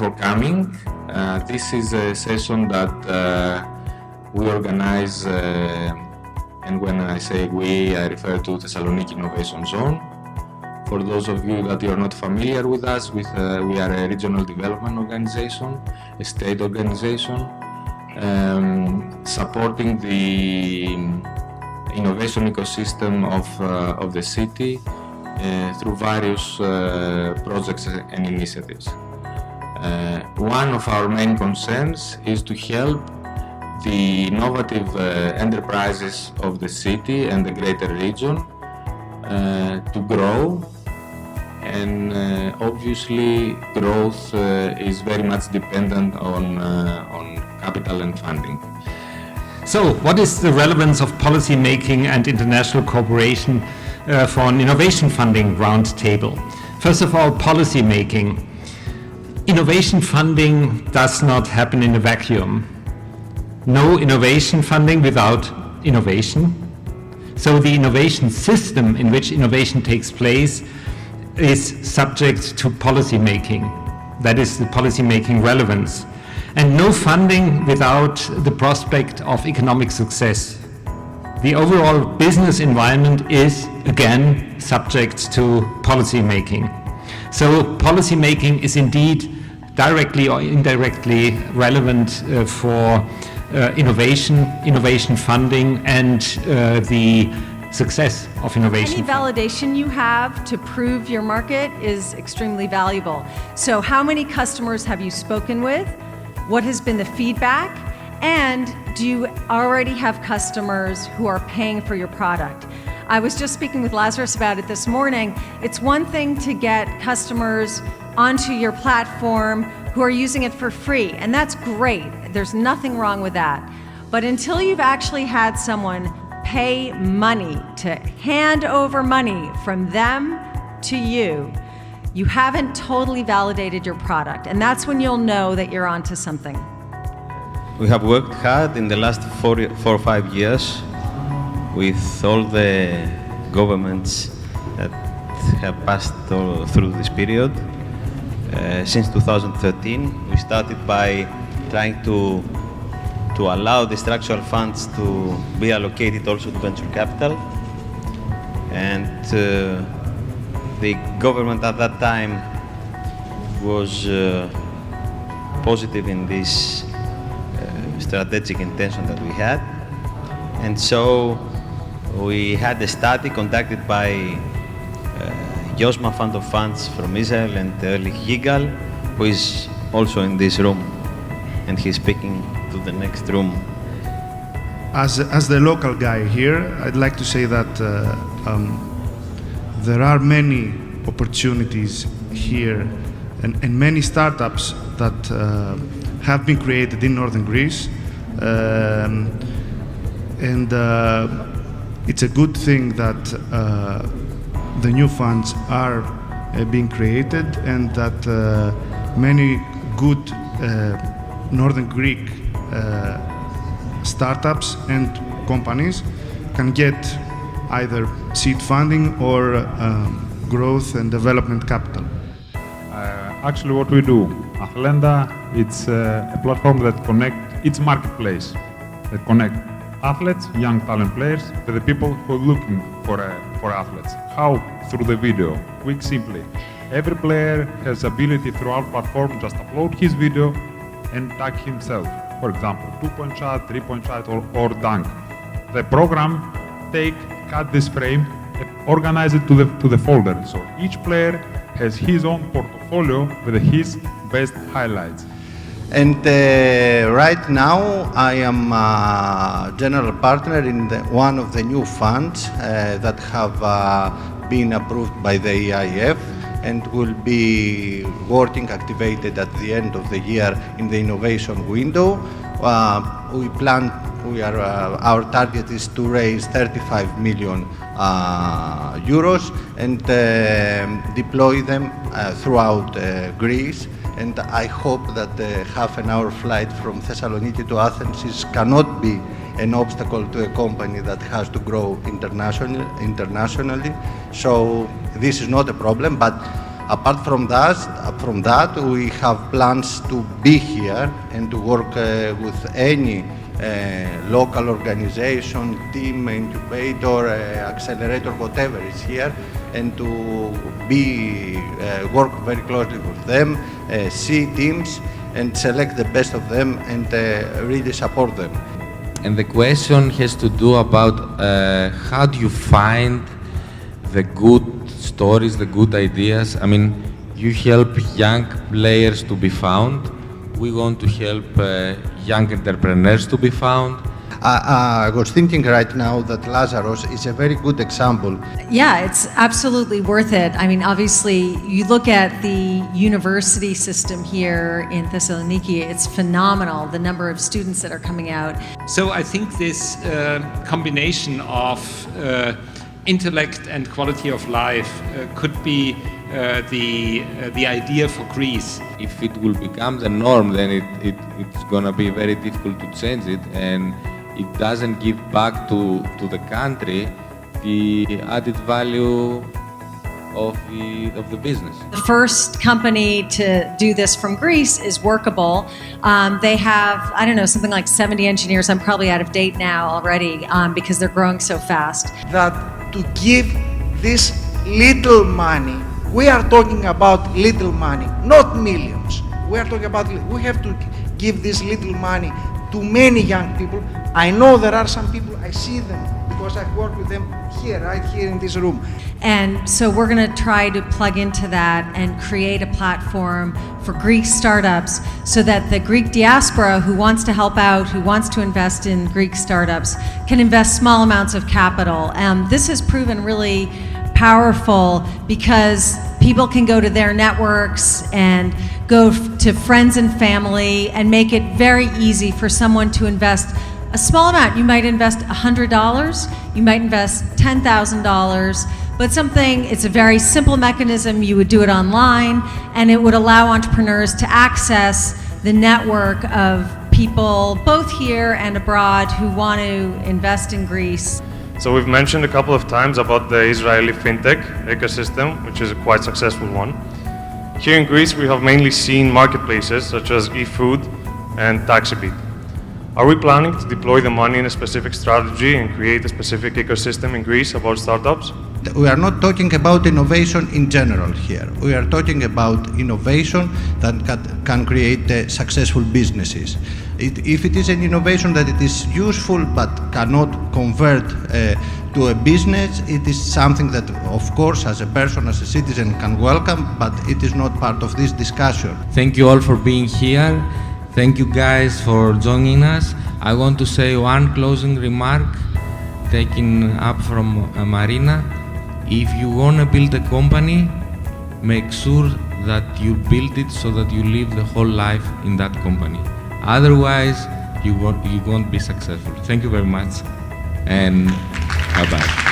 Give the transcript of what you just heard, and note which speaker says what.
Speaker 1: for coming. This is a session that we organize, and when I say we, I refer to Thessaloniki Innovation Zone. For those of you that are not familiar with us, we are a regional development organization, a state organization, supporting the innovation ecosystem of the city through various projects and initiatives. One of our main concerns is to help the innovative enterprises of the city and the greater region to grow, and obviously growth is very much dependent on capital and funding.
Speaker 2: So, what is the relevance of policy making and international cooperation for an innovation funding roundtable? First of all, policy making. Innovation funding does not happen in a vacuum. No innovation funding without innovation. So the innovation system in which innovation takes place is subject to policy making. That is the policy making relevance. And no funding without the prospect of economic success. The overall business environment is, again, subject to policy making. So policy making is indeed directly or indirectly relevant for innovation funding, and the success of innovation.
Speaker 3: Any validation you have to prove your market is extremely valuable. So how many customers have you spoken with? What has been the feedback? And do you already have customers who are paying for your product? I was just speaking with Lazarus about it this morning. It's one thing to get customers onto your platform who are using it for free, and that's great. There's nothing wrong with that. But until you've actually had someone pay money, to hand over money from them to you, you haven't totally validated your product, and that's when you'll know that you're onto something.
Speaker 4: We have worked hard in the last 4 or 5 years with all the governments that have passed through this period. Since 2013, we started by trying to allow the structural funds to be allocated also to venture capital. And the government at that time was positive in this strategic intention that we had. And so we had a study conducted by Yosma Fund of Funds from Israel and Erlich Yigal, who is also in this room, and he's speaking to the next room.
Speaker 5: As the local guy here, I'd like to say that there are many opportunities here and many startups that have been created in northern Greece, and it's a good thing that the new funds are being created, and that many good Northern Greek startups and companies can get either seed funding or growth and development capital.
Speaker 6: Actually, what we do, Athlenda, it's a platform that it's marketplace that connect athletes, young talent players, with the people who are looking for athletes. How? Through the video. Quick, simply. Every player has ability through our platform just upload his video and tag himself. For example, 2-point shot, 3-point shot, or dunk. The program cut this frame, and organize it to the folder. So each player has his own portfolio with his best highlights.
Speaker 7: And right now I am a general partner in one of the new funds that have been approved by the EIF and will be working activated at the end of the year in the innovation window. Our target is to raise 35 million euros and deploy them throughout Greece. And I hope that the half-an-hour flight from Thessaloniki to Athens cannot be an obstacle to a company that has to grow internationally. So this is not a problem, but Apart from that, we have plans to be here and to work with any local organization, team, incubator, accelerator, whatever is here, and to work very closely with them, see teams, and select the best of them and really support them.
Speaker 8: And the question has to do about how do you find the good stories, the good ideas. I mean, you help young players to be found. We want to help young entrepreneurs to be found.
Speaker 7: I was thinking right now that Lazarus is a very good example.
Speaker 3: Yeah, it's absolutely worth it. I mean, obviously, you look at the university system here in Thessaloniki, it's phenomenal, the number of students that are coming out.
Speaker 2: So I think this combination of intellect and quality of life could be the idea for Greece.
Speaker 8: If it will become the norm, then it's going to be very difficult to change it, and it doesn't give back to the country the added value of the business.
Speaker 3: The first company to do this from Greece is Workable. They have, I don't know, something like 70 engineers. I'm probably out of date now already because they're growing so fast.
Speaker 9: That to give this little money, we are talking about little money, not millions. We are talking about, we have to give this little money to many young people. I know there are some people, I see them because I work with them here, right here in this room.
Speaker 3: And so we're going to try to plug into that and create a platform for Greek startups so that the Greek diaspora who wants to help out, who wants to invest in Greek startups, can invest small amounts of capital. This has proven really powerful because people can go to their networks and go to friends and family and make it very easy for someone to invest a small amount. You might invest $100, you might invest $10,000, but it's a very simple mechanism. You would do it online, and it would allow entrepreneurs to access the network of people both here and abroad who want to invest in Greece.
Speaker 10: So we've mentioned a couple of times about the Israeli fintech ecosystem, which is a quite successful one. Here in Greece, we have mainly seen marketplaces such as eFood and TaxiBit. Are we planning to deploy the money in a specific strategy and create a specific ecosystem in Greece about startups?
Speaker 7: We are not talking about innovation in general here. We are talking about innovation that can create successful businesses. If it is an innovation that it is useful but cannot convert to a business, it is something that, of course, as a person, as a citizen, can welcome, but it is not part of this discussion.
Speaker 8: Thank you all for being here. Thank you guys for joining us. I want to say one closing remark taken up from Marina. If you want to build a company, make sure that you build it so that you live the whole life in that company. Otherwise, you won't be successful. Thank you very much, and bye-bye.